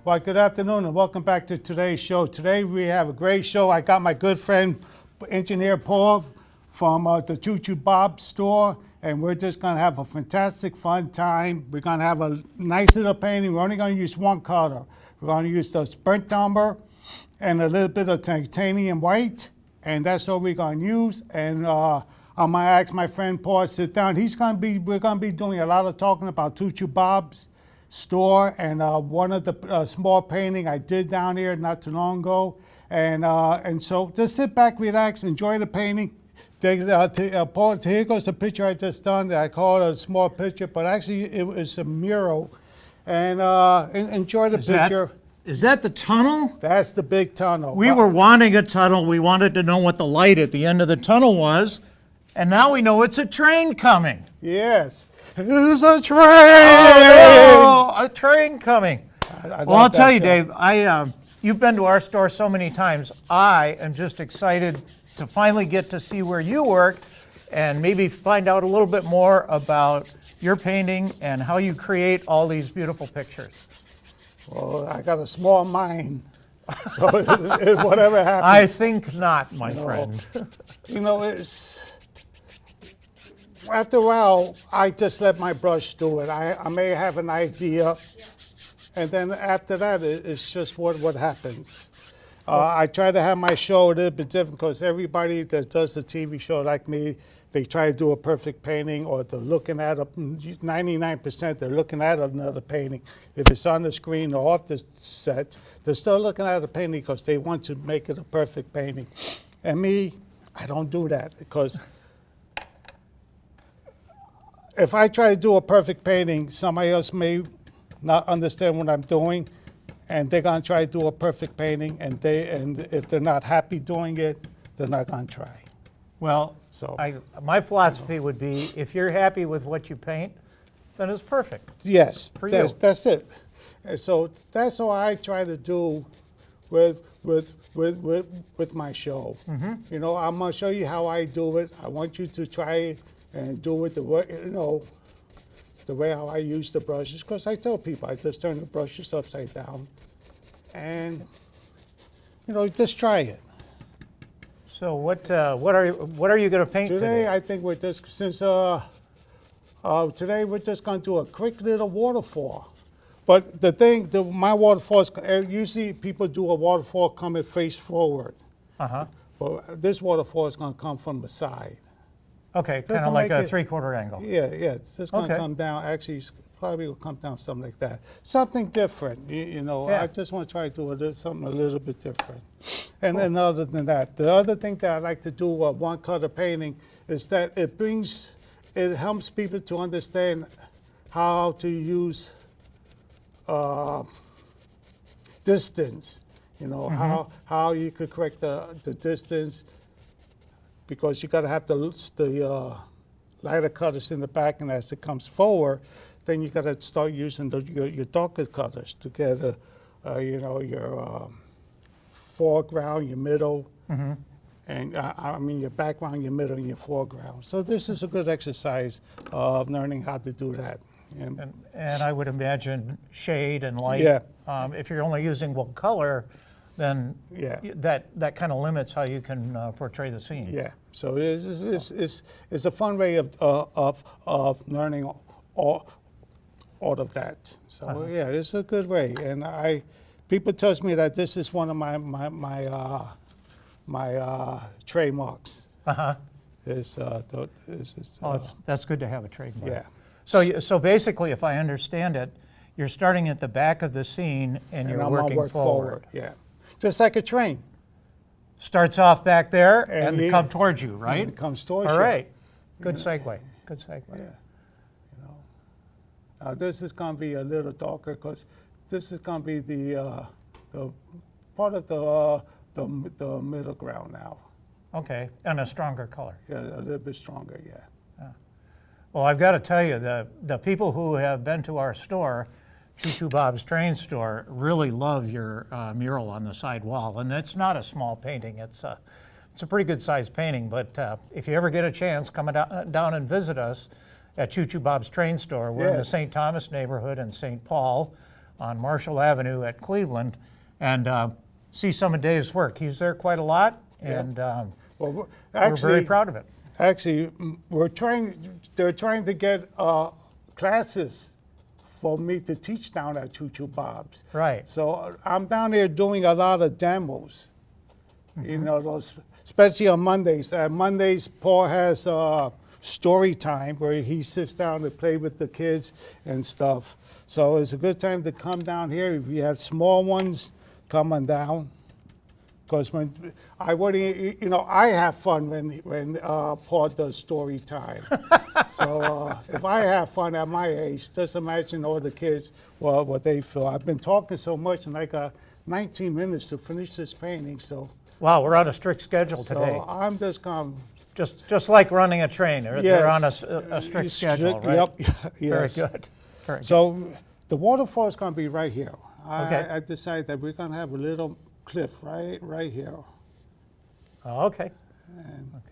Well, good afternoon and welcome back to today's show. Today we have a great show. I got my good friend, Engineer Paul from the Choo Choo Bob store, and we're just going to have a fantastic fun time. We're going to have a nice little painting. We're only going to use one color. We're going to use the burnt umber and a little bit of titanium white, and that's what we're going to use. And I'm going to ask my friend Paul to sit down. We're going to be doing a lot of talking about Choo Choo Bob's store and one of the small painting I did down here not too long ago, and so just sit back, relax, enjoy the painting. Paul, here goes the picture I just done. I call it a small picture, but actually it was a mural, and enjoy the picture. Is that the tunnel? That's the big tunnel. We were wanting a tunnel. We wanted to know what the light at the end of the tunnel was, and now we know it's a train coming. Yes. There's a train! Oh, a train coming. Well, I'll tell you, Dave, you've been to our store so many times. I am just excited to finally get to see where you work and maybe find out a little bit more about your painting and how you create all these beautiful pictures. Well, I got a small mind, so whatever happens. I think not, my friend. You know, it's... After a while, I just let my brush do it. I may have an idea, and then after that, it's just what happens. I try to have my show a little bit different because everybody that does the TV show like me, they try to do a perfect painting, or they're looking at 99% they're looking at another painting. If it's on the screen or off the set, they're still looking at a painting because they want to make it a perfect painting. And me, I don't do that because if I try to do a perfect painting, somebody else may not understand what I'm doing, and they're going to try to do a perfect painting, and if they're not happy doing it, they're not going to try. Well, So my philosophy would be, if you're happy with what you paint, then it's perfect. yes, For you. that's it. And so that's what I try to do with my show. Mm-hmm. You know, I'm going to show you how I do it. I want you to try and do it the way, the way how I use the brushes, because I tell people I just turn the brushes upside down, and just try it. So what are you going to paint today? I think we're just today we're just going to do a quick little waterfall. But my waterfalls, usually people do a waterfall coming face forward. But this waterfall is going to come from the side. Okay, kind of like a three-quarter angle. Yeah, it's just going to come down. Actually, it's probably will come down something like that. Something different, Yeah. I just want to try to do something a little bit different. And other than that, the other thing that I like to do one color painting is that it helps people to understand how to use distance. How you could correct the distance, because you got to have the lighter colors in the back, and as it comes forward, then you got to start using your darker colors to get your foreground, your middle, and your background, your middle, and your foreground. So this is a good exercise of learning how to do that. And I would imagine shade and light. Yeah. If you're only using one color, then that kind of limits how you can portray the scene. Yeah. So it's a fun way of learning all of that. So it's a good way. And people tells me that this is one of my trademarks. That's good to have a trademark. Yeah. So basically, if I understand it, you're starting at the back of the scene and you're working forward. Yeah. Just like a train. Starts off back there and come towards you, right? And it comes towards you. All right. Good segue. Good segue. Yeah. Now this is going to be a little darker because this is going to be the part of the middle ground now. Okay, and a stronger color. Yeah, a little bit stronger. Yeah. Well, I've got to tell you, the people who have been to our store, Choo Choo Bob's Train Store, really love your mural on the side wall, and that's not a small painting. It's a pretty good sized painting. But if you ever get a chance, come down and visit us at Choo Choo Bob's Train Store. We're in the St. Thomas neighborhood in St. Paul. on Marshall Avenue at Cleveland and see some of Dave's work. He's there quite a lot, and Well, we're very proud of it. Actually, they're trying to get classes for me to teach down at Choo Choo Bob's. Right. So I'm down there doing a lot of demos. You know, those, especially on Mondays. Mondays, Paul has story time where he sits down to play with the kids and stuff. So it's a good time to come down here. If you have small ones, come on down. Because when I have fun when Paul does story time. So if I have fun at my age, just imagine all the kids, what they feel. I've been talking so much, and I got 19 minutes to finish this painting. So Wow, we're on a strict schedule today. so I'm just going. Just like running a train. They're Yes. on a strict schedule, right? Yep. Very Yes. good. Very good. So the waterfall is going to be right here. Okay. I decided that we're going to have a little cliff right here. Oh, okay.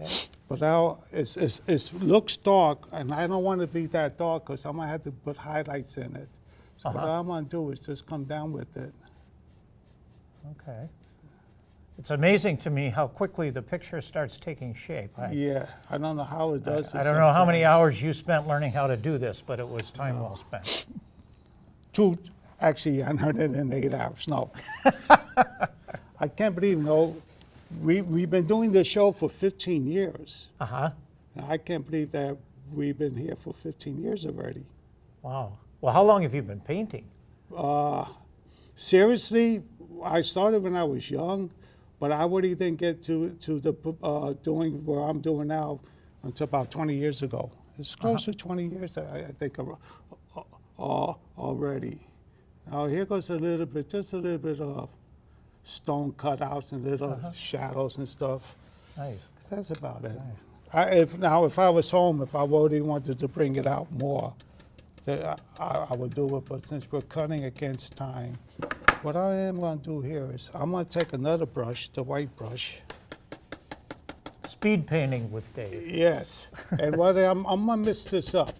Okay. But now it looks dark, and I don't want to be that dark because I'm going to have to put highlights in it. So what I'm going to do is just come down with it. Okay. It's amazing to me how quickly the picture starts taking shape. Yeah, I don't know how it does it I don't know how many sometimes. hours you spent learning how to do this, but it was time well spent. Actually, 108 hours. No. I can't believe, we've been doing this show for 15 years. Uh-huh. And I can't believe that we've been here for 15 years already. Wow. Well, how long have you been painting? Seriously, I started when I was young, but I really didn't get to the doing what I'm doing now until about 20 years ago. It's close to 20 years, I think, already. Now here goes just a little bit of stone cutouts and little shadows and stuff. Nice. That's about it. If I was home, if I really wanted to bring it out more, I would do it. But since we're cutting against time, what I am going to do here is I'm going to take another brush, the white brush. Speed painting with Dave. Yes. And what I'm going to mix this up.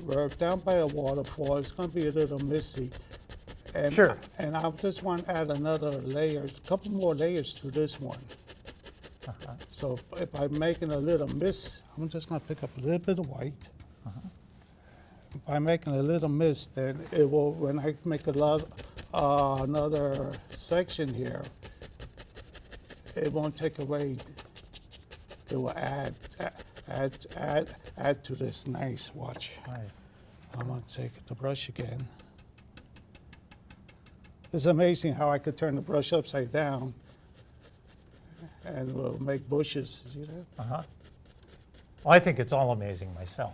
We're down by a waterfall. It's going to be a little misty. And, Sure. And I just want to add another layer, a couple more layers to this one. So if I'm making a little mist, I'm just going to pick up a little bit of white. If I'm making a little mist, then it will, when I make another section here, it won't take away, it will add to this nice, watch. Nice. I'm going to take the brush again. It's amazing how I could turn the brush upside down and we'll make bushes. See that? Uh-huh. Well, I think it's all amazing myself.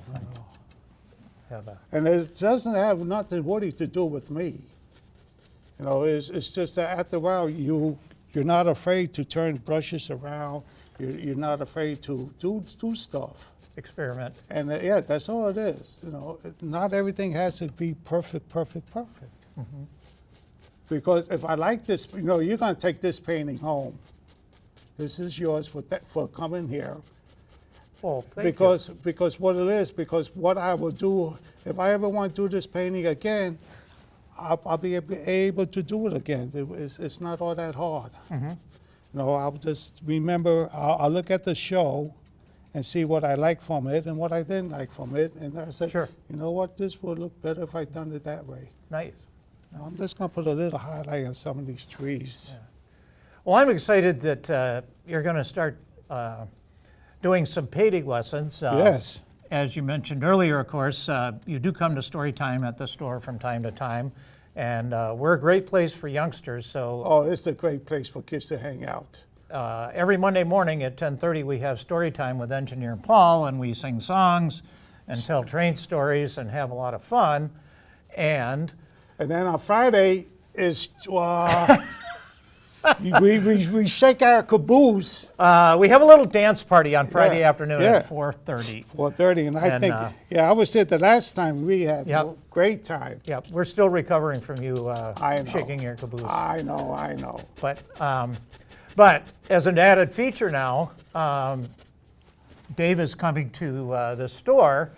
And it doesn't have nothing really to do with me. It's just that after a while you're not afraid to turn brushes around. You're not afraid to do stuff. Experiment. And yeah, that's all it is. Not everything has to be perfect. Because if I like this, you're going to take this painting home. This is yours for coming here. Well, thank you. Because what it is, because what I will do, if I ever want to do this painting again, I'll be able to do it again. It's not all that hard. I'll just remember, I'll look at the show and see what I like from it and what I didn't like from it. And I said, Sure. you know what, this would look better if I done it that way. Nice. Now, I'm just going to put a little highlight on some of these trees. Yeah. Well, I'm excited that you're going to start doing some painting lessons. Yes. As you mentioned earlier, of course, you do come to story time at the store from time to time, and we're a great place for youngsters. So Oh, it's a great place for kids to hang out. every Monday morning at 10:30, we have story time with Engineer Paul, and we sing songs and tell train stories and have a lot of fun. And then on Friday is we shake our caboose. we have a little dance party on Friday Yeah, afternoon yeah. at 4:30. 4:30, and I think, I was there the last time we had Yep. a great time. Yep, we're still recovering from you I know. shaking your caboose. I know. But as an added feature now, Dave is coming to the store,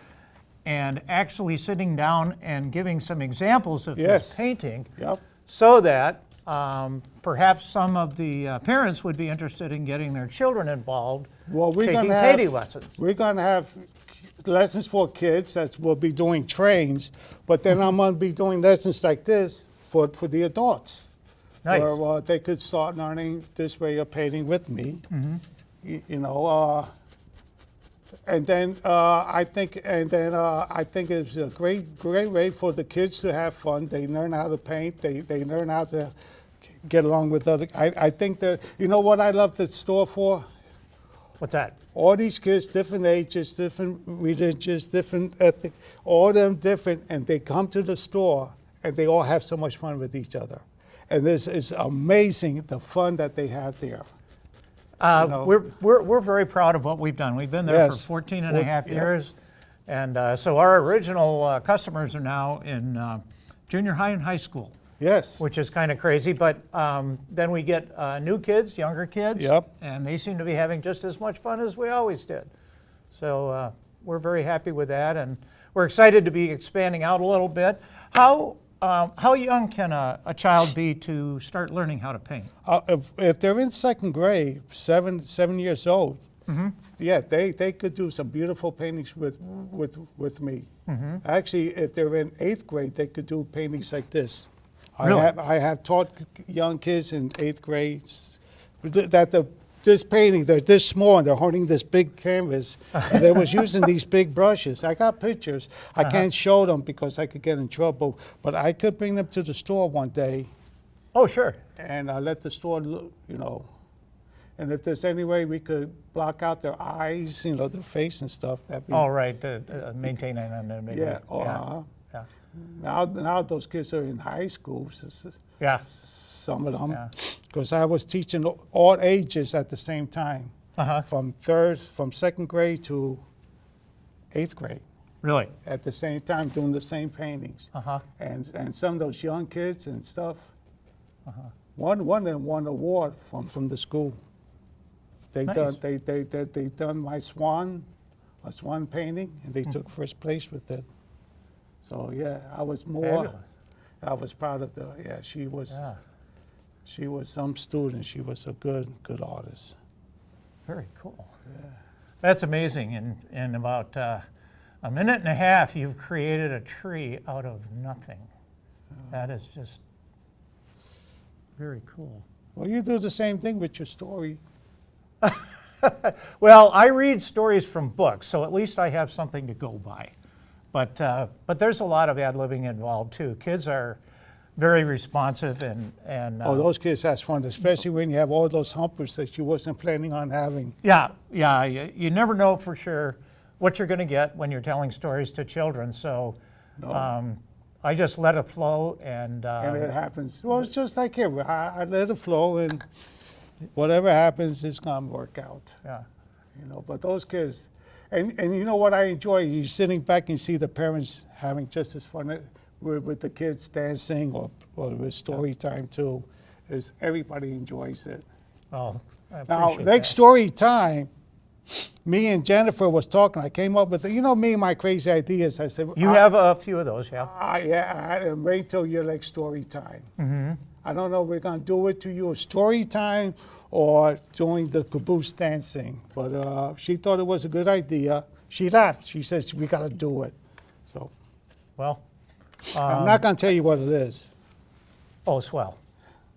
and actually sitting down and giving some examples of Yes. his painting, Yep. so that perhaps some of the parents would be interested in getting their children involved, Well, taking painting lessons. we're gonna have lessons for kids that we'll be doing trains, but then I'm gonna be doing lessons like this for the adults. Nice. Where they could start learning this way of painting with me. Mm-hmm. You know, and then I think it's a great way for the kids to have fun. They learn how to paint. They learn how to get along with other. I think that, you know what I love the store for? What's that? All these kids, different ages, different religions, different ethnic, all of them different, and they come to the store and they all have so much fun with each other. And this is amazing, the fun that they have there. know. We're very proud of what we've done. We've been there Yes. for 14 and a half years. And so our original customers are now in junior high and high school, Yes. which is kind of crazy. But then we get new kids, younger kids, Yep. and they seem to be having just as much fun as we always did. So we're very happy with that, and we're excited to be expanding out a little bit. How young can a child be to start learning how to paint? If they're in second grade, 7 years old, yeah, they could do some beautiful paintings with me. Actually, if they're in 8th grade, they could do paintings like this. Really? I have taught young kids in 8th grade that this painting, they're this small and they're holding this big canvas. And they was using these big brushes. I got pictures. I can't show them because I could get in trouble, but I could bring them to the store one day Oh, sure. and let the store look, and if there's any way we could block out their eyes, their face and stuff, that'd be. All right, maintain anonymity. Yeah. Yeah. Now those kids are in high school. Yeah. Some of them, Yeah. because I was teaching all ages at the same time, Uh-huh. from second grade to 8th grade. Really? At the same time, doing the same paintings. Uh-huh. And some of those young kids and stuff. One of them won an award from the school. They Nice. done my a swan painting, and they took first place with it. So yeah, I was Fabulous. I was proud of her. Yeah, she was Yeah. some student. She was a good artist. Very cool. That's amazing. In about a minute and a half, you've created a tree out of nothing. That is just very cool. Well, you do the same thing with your story. Well, I read stories from books, so at least I have something to go by. But there's a lot of ad-libbing involved too. Kids are very responsive and Oh, those kids has fun, especially when you have all those humpers that you wasn't planning on having. yeah. You never know for sure what you're going to get when you're telling stories to children. So I just let it flow and And it happens. Well, it's just like here. I let it flow, and whatever happens, it's gonna work out. yeah. But those kids, and you know what I enjoy? You sitting back and see the parents having just as fun with the kids dancing or with story time too. Is everybody enjoys it. Well, I Now, appreciate next that. story time, me and Jennifer was talking. I came up with, me and my crazy ideas. I said, You have a few of those, yeah. and wait till your next story time. I don't know if we're going to do it to you a story time or doing the caboose dancing. But she thought it was a good idea. She laughed. She says, we got to do it. So Well, I'm not going to tell you what it is. oh, swell.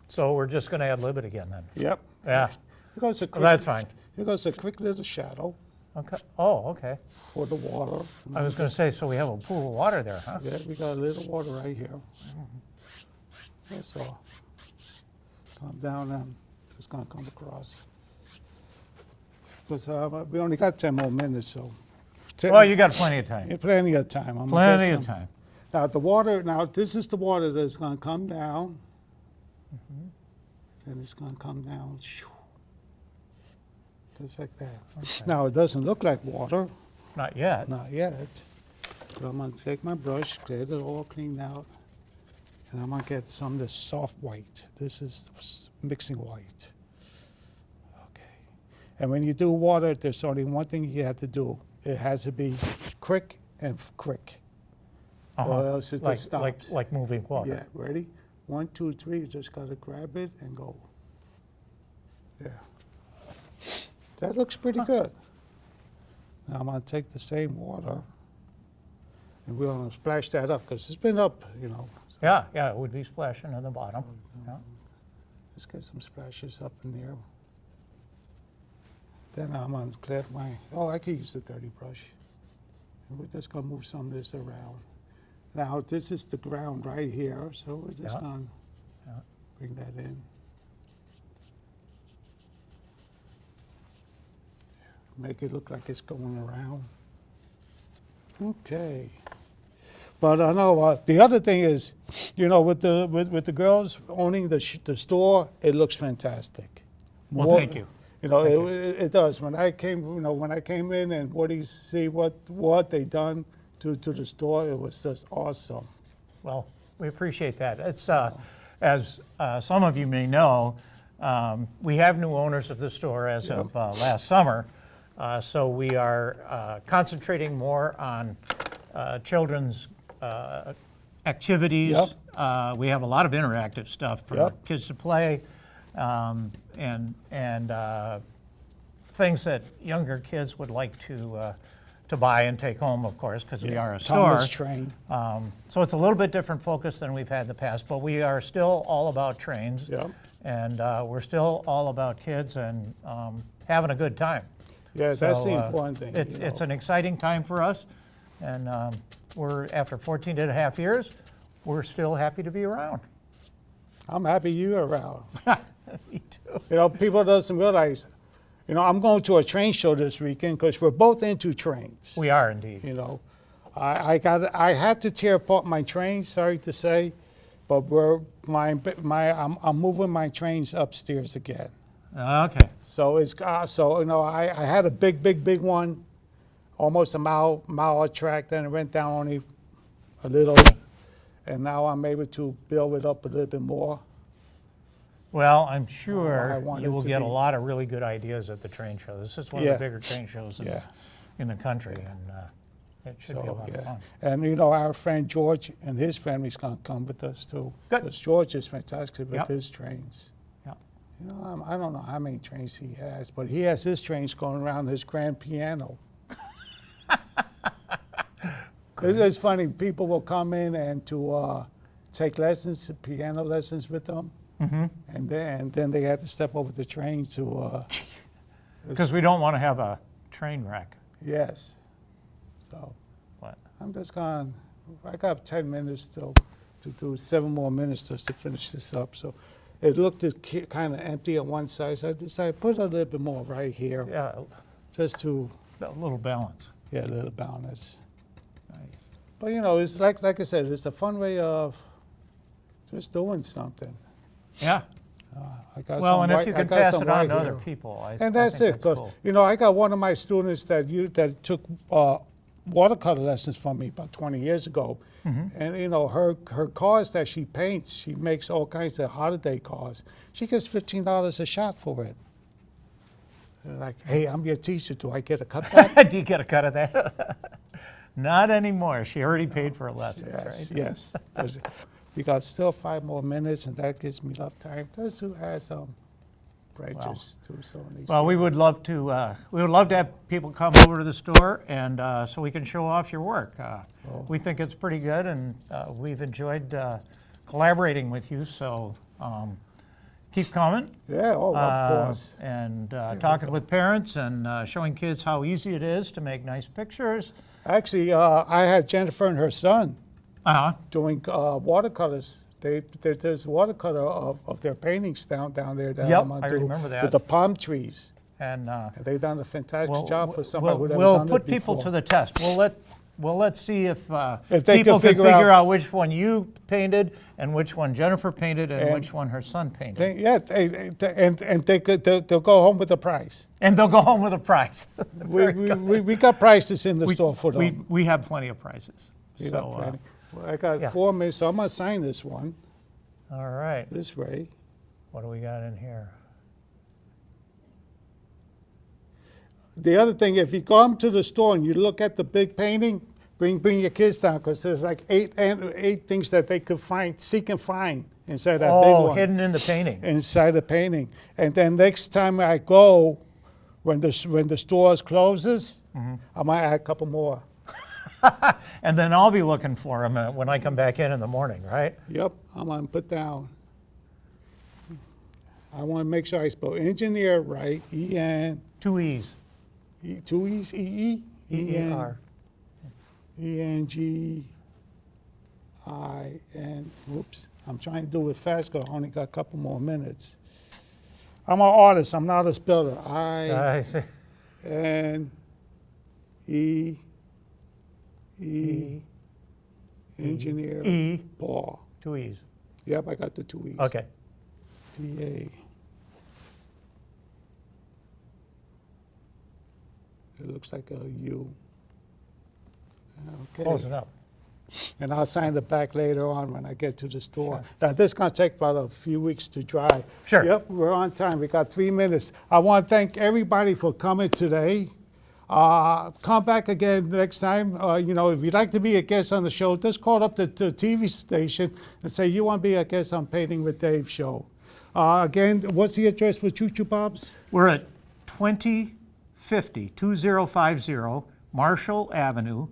So we're just going to ad-lib it again then. Yep. Yeah, Here goes a well, quick, that's fine. here goes a quick little shadow Okay. Oh, okay. for the water. I was going to say, so we have a pool of water there, huh? Yeah, we got a little water right here. That's all. Calm down and it's gonna come across. Because we only got 10 more minutes, so. Well, you got plenty of time. Plenty of time. I'm gonna Plenty get of some- time. Now this is the water that's gonna come down. Then it's gonna come down, shoo. Just like that. Okay. Now, it doesn't look like water, Not yet. not yet. But I'm gonna take my brush, get it all cleaned out. And I'm gonna get some of this soft white. This is mixing white. Okay. And when you do water, there's only one thing you have to do. It has to be quick and creek. Or else it just stops. Like moving water. Yeah, ready? 1, 2, 3, you just gotta grab it and go. Yeah. That looks pretty good. Now I'm gonna take the same water and we're gonna splash that up because it's been up, you know. So Yeah, it would be splashing on the bottom. Yeah. let's get some splashes up in there. Then I'm gonna clear I could use the dirty brush. And we're just gonna move some of this around. Now this is the ground right here, so we're just gonna bring that in. Make it look like it's going around. Okay. But I know the other thing is, you know, with the girls owning the store, it looks fantastic. Well, thank you. You know, it does. When I came in and see what they done to the store, it was just awesome. Well, we appreciate that. It's as some of you may know, we have new owners of the store as of last summer, so we are concentrating more on children's activities. We have a lot of interactive stuff for kids to play, and things that younger kids would like to buy and take home, of course, because we are a store. Thomas Train. So it's a little bit different focus than we've had in the past, but we are still all about trains, and we're still all about kids and having a good time. Yeah, that's the important thing. It's an exciting time for us, and we're after 14 and a half years, we're still happy to be around. I'm happy you're around. Me too. You know, people doesn't realize, you know, I'm going to a train show this weekend because we're both into trains. We are indeed. You know, I had to tear apart my trains, sorry to say, but I'm moving my trains upstairs again. Okay. So it's so you know I had a big one, almost a mile track. Then it went down only a little, and now I'm able to build it up a little bit more. Well, I'm sure want you it will to get a be- lot of really good ideas at the train show. This is one of the bigger train shows in the country, and it should be a lot of fun. And you know our friend George and his family's gonna come with us too. Good. Because George is fantastic with his trains. Yeah. You know, I don't know how many trains he has, but he has his trains going around his grand piano. It's funny. People will come in and to take lessons, piano lessons with them, and then they have to step over the train to. Because we don't want to have a train wreck. Yes. So What? I'm just going. I got 10 minutes to do 7 more minutes just to finish this up. So it looked kind of empty on one side, so I decided put a little bit more right here, Yeah, just to a little balance. get a little balance. Nice. But you know, it's like I said, it's a fun way of just doing something. Yeah. I got Well, some and if right- you I can got pass some it on right to other here. people, I And that's think it. Because cool. you know, I got one of my students that took watercolor lessons from me about 20 years ago, and you know, her cars that she paints, she makes all kinds of holiday cars. She gets $15 a shot for it. And like, hey, I'm your teacher. Do I get a cutback? Do you get a cut of that? Not anymore. She already paid for her lessons, Yes, right? yes. We got still 5 more minutes, and that gives me enough time just to add some branches to some of these. Well, we would love to have people come over to the store and so we can show off your work. We think it's pretty good, and we've enjoyed collaborating with you. So keep coming. Yeah, of course. And talking with parents and showing kids how easy it is to make nice pictures. Actually, I had Jennifer and her son doing watercolors. There's watercolor of their paintings down there that Yep, I'm gonna I do remember that. with the palm trees. And They've done a fantastic job for somebody who'd never we'll done put it people before. to the test. Let's see if they people can can figure out which one you painted and which one Jennifer painted and which one her son painted. They'll go home with a prize. And they'll go home with a prize. We got prizes in the store for them. We have plenty of prizes. We got So, plenty. Well, I got 4 minutes, so I'm gonna sign this one all right. this way. What do we got in here? The other thing, if you come to the store and you look at the big painting, bring your kids down, because there's like eight things that they could find, seek and find inside that big Oh, one. hidden in the painting. Inside the painting. And then next time I go, when the stores closes, I might add a couple more. And then I'll be looking for them when I come back in the morning, right? Yep, I'm gonna put down. I want to make sure I spell engineer right. E-N. 2 E's. Two E's. E-E. E-E-R. E-N-G-I-N. Whoops. I'm trying to do it fast because I only got a couple more minutes. I'm an artist. I'm not a speller. I see. I-N-E. E. Engineer. E. Paul. 2 E's. Yep, I got the 2 E's. Okay. P-A. It looks like a U. Okay. Close it up. And I'll sign the back later on when I get to the store. Now, this is going to take about a few weeks to dry. Sure. Yep, we're on time. We got 3 minutes. I want to thank everybody for coming today. Come back again next time. You know, if you'd like to be a guest on the show, just call up the TV station and say you want to be a guest on Painting with Dave show. Again, what's the address for Choo Choo Bob's? We're at 2050 Marshall Avenue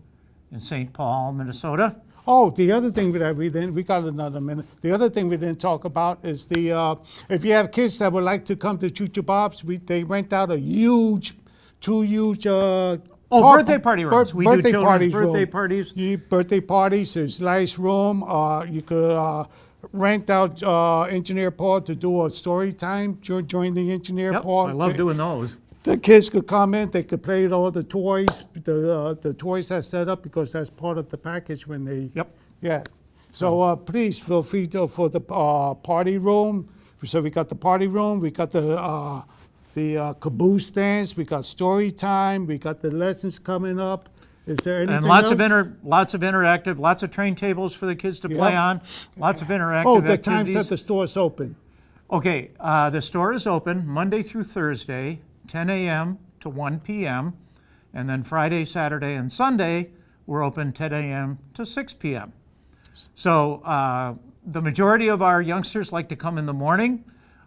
in St. Paul, Minnesota. Oh, the other thing that we got another minute. The other thing we didn't talk about is if you have kids that would like to come to Choo Choo Bob's, they rent out two huge Birthday party rooms. We do birthday children's parties birthday room. parties. Birthday parties. There's nice room. You could rent out Engineer Paul to do a story time during the Engineer Yep, Paul. I love doing those. The kids could come in, they could play with all the toys. The toys are set up because that's part of the package when they. Yep. Yeah. So please feel free for the party room. So we got the party room, we got the caboose dance, we got story time, we got the lessons coming up. Is there anything And lots else? of interactive, lots of train tables for the kids to play Yep. on, lots of interactive Oh, the activities. times that the store's open. Okay, the store is open Monday through Thursday, 10 a.m. to 1 p.m. And then Friday, Saturday, and Sunday, we're open 10 a.m. to 6 p.m. So the majority of our youngsters like to come in the morning.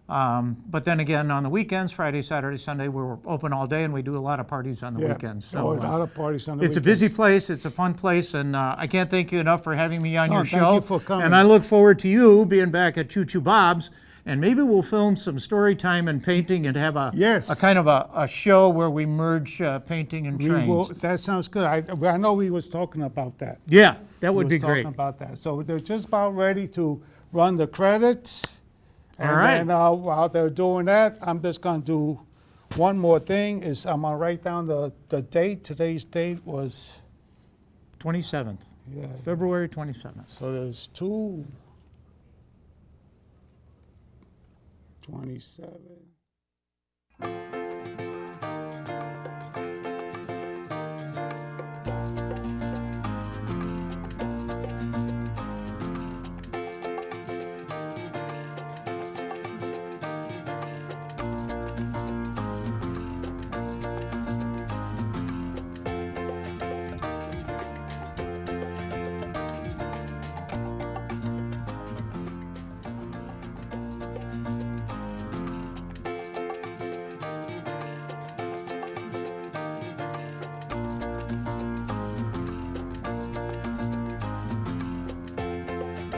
But then again, on the weekends, Friday, Saturday, Sunday, we're open all day and we do a lot of parties on the weekends. So a lot of parties on the it's weekends. a busy place, it's a fun place, and I can't thank you enough for having me on your thank show. you for coming. And I look forward to you being back at Choo Choo Bob's, and maybe we'll film some story time and painting and have a kind of a show where we merge painting and trains. That sounds good. I know we was talking about that. Yeah, that would We be was great. talking about that. So they're just about ready to run the credits. And All right. then while they're doing that, I'm just going to do one more thing. I'm going to write down the date. Today's date was 27th, February 27th. So there's 2/27.